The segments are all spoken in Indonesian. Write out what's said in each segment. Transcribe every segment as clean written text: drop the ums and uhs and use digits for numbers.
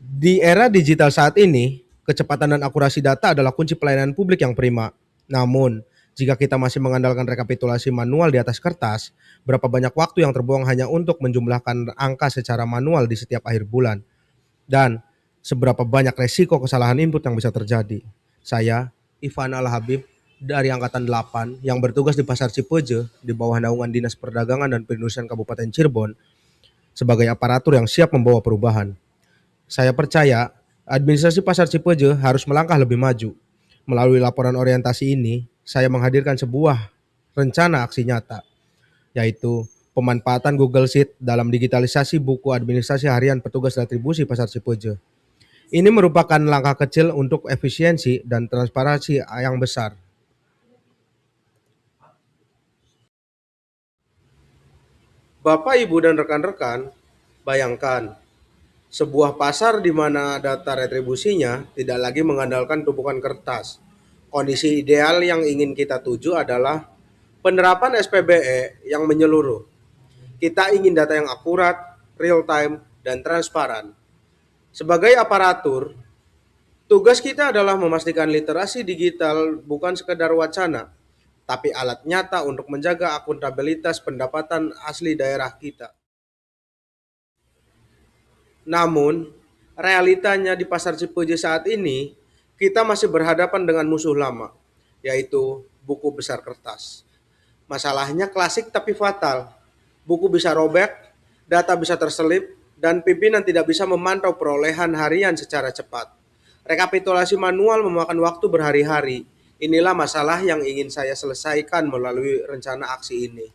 Di era digital saat ini, kecepatan dan akurasi data adalah kunci pelayanan publik yang prima. Namun, jika kita masih mengandalkan rekapitulasi manual di atas kertas, berapa banyak waktu yang terbuang hanya untuk menjumlahkan angka secara manual di setiap akhir bulan? Dan seberapa banyak resiko kesalahan input yang bisa terjadi? Saya, Ivan Al-Habib, dari Angkatan 8 yang bertugas di Pasar Cipeje di bawah naungan Dinas Perdagangan dan Perindustrian Kabupaten Cirebon sebagai aparatur yang siap membawa perubahan. Saya percaya administrasi Pasar Cipeje harus melangkah lebih maju. Melalui laporan orientasi ini, saya menghadirkan sebuah rencana aksi nyata, yaitu pemanfaatan Google Sheet dalam digitalisasi buku administrasi harian petugas retribusi Pasar Cipeje. Ini merupakan langkah kecil untuk efisiensi dan transparansi yang besar. Bapak, Ibu, dan rekan-rekan, bayangkan sebuah pasar di mana data retribusinya tidak lagi mengandalkan tumpukan kertas. Kondisi ideal yang ingin kita tuju adalah penerapan SPBE yang menyeluruh. Kita ingin data yang akurat, real time, dan transparan. Sebagai aparatur, tugas kita adalah memastikan literasi digital bukan sekedar wacana, tapi alat nyata untuk menjaga akuntabilitas pendapatan asli daerah kita. Namun, realitanya di pasar Cipuji saat ini, kita masih berhadapan dengan musuh lama, yaitu buku besar kertas. Masalahnya klasik tapi fatal. Buku bisa robek, data bisa terselip, dan pimpinan tidak bisa memantau perolehan harian secara cepat. Rekapitulasi manual memakan waktu berhari-hari. Inilah masalah yang ingin saya selesaikan melalui rencana aksi ini.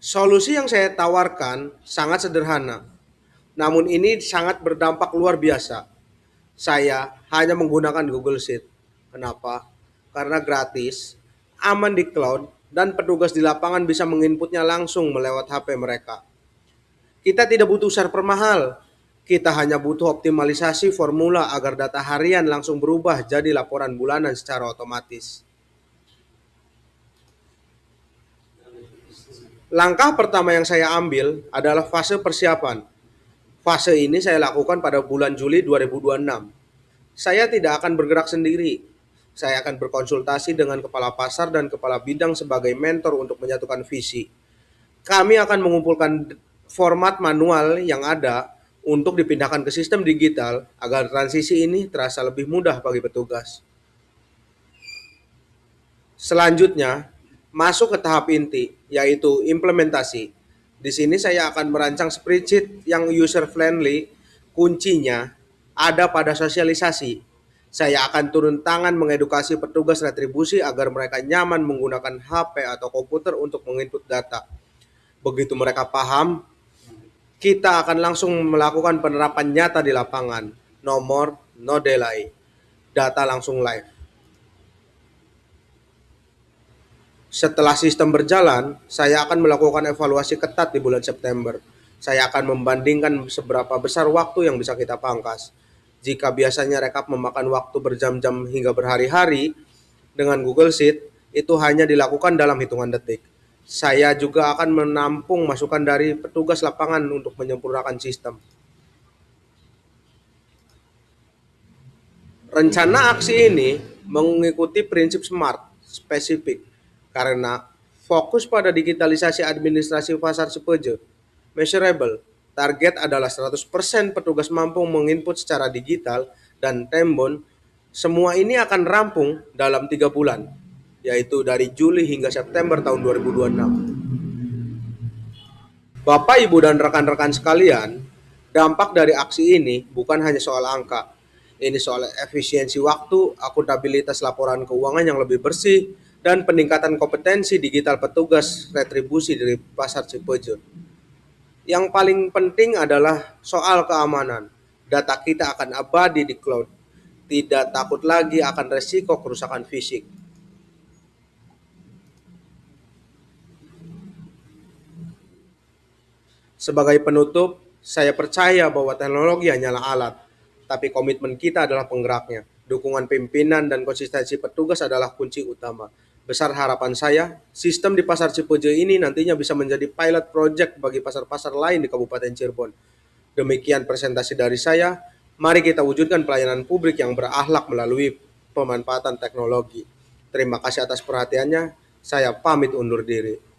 Solusi yang saya tawarkan sangat sederhana, namun ini sangat berdampak luar biasa. Saya hanya menggunakan Google Sheet. Kenapa? Karena gratis, aman di cloud, dan petugas di lapangan bisa menginputnya langsung melewat HP mereka. Kita tidak butuh server mahal. Kita hanya butuh optimalisasi formula agar data harian langsung berubah jadi laporan bulanan secara otomatis. Langkah pertama yang saya ambil adalah fase persiapan. Fase ini saya lakukan pada bulan Juli 2026. Saya tidak akan bergerak sendiri. Saya akan berkonsultasi dengan kepala pasar dan kepala bidang sebagai mentor untuk menyatukan visi. Kami akan mengumpulkan format manual yang ada untuk dipindahkan ke sistem digital agar transisi ini terasa lebih mudah bagi petugas. Selanjutnya, masuk ke tahap inti, yaitu implementasi. Di sini saya akan merancang spreadsheet yang user friendly. Kuncinya ada pada sosialisasi. Saya akan turun tangan mengedukasi petugas retribusi agar mereka nyaman menggunakan HP atau komputer untuk menginput data. Begitu mereka paham, kita akan langsung melakukan penerapan nyata di lapangan. No more, no delay. Data langsung live. Setelah sistem berjalan, saya akan melakukan evaluasi ketat di bulan September. Saya akan membandingkan seberapa besar waktu yang bisa kita pangkas. Jika biasanya rekap memakan waktu berjam-jam hingga berhari-hari, dengan Google Sheet itu hanya dilakukan dalam hitungan detik. Saya juga akan menampung masukan dari petugas lapangan untuk menyempurnakan sistem. Rencana aksi ini mengikuti prinsip SMART, spesifik, karena fokus pada digitalisasi administrasi pasar Cipeje, measurable, target adalah 100% petugas mampu menginput secara digital, dan tembon, semua ini akan rampung dalam 3 bulan, yaitu dari Juli hingga September tahun 2026. Bapak, Ibu, dan rekan-rekan sekalian, dampak dari aksi ini bukan hanya soal angka. Ini soal efisiensi waktu, akuntabilitas laporan keuangan yang lebih bersih, dan peningkatan kompetensi digital petugas retribusi dari pasar Cipeje. Yang paling penting adalah soal keamanan. Data kita akan abadi di cloud. Tidak takut lagi akan resiko kerusakan fisik. Sebagai penutup, saya percaya bahwa teknologi hanyalah alat, tapi komitmen kita adalah penggeraknya. Dukungan pimpinan dan konsistensi petugas adalah kunci utama. Besar harapan saya, sistem di Pasar Cipuje ini nantinya bisa menjadi pilot project bagi pasar-pasar lain di Kabupaten Cirebon. Demikian presentasi dari saya. Mari kita wujudkan pelayanan publik yang berakhlak melalui pemanfaatan teknologi. Terima kasih atas perhatiannya. Saya pamit undur diri.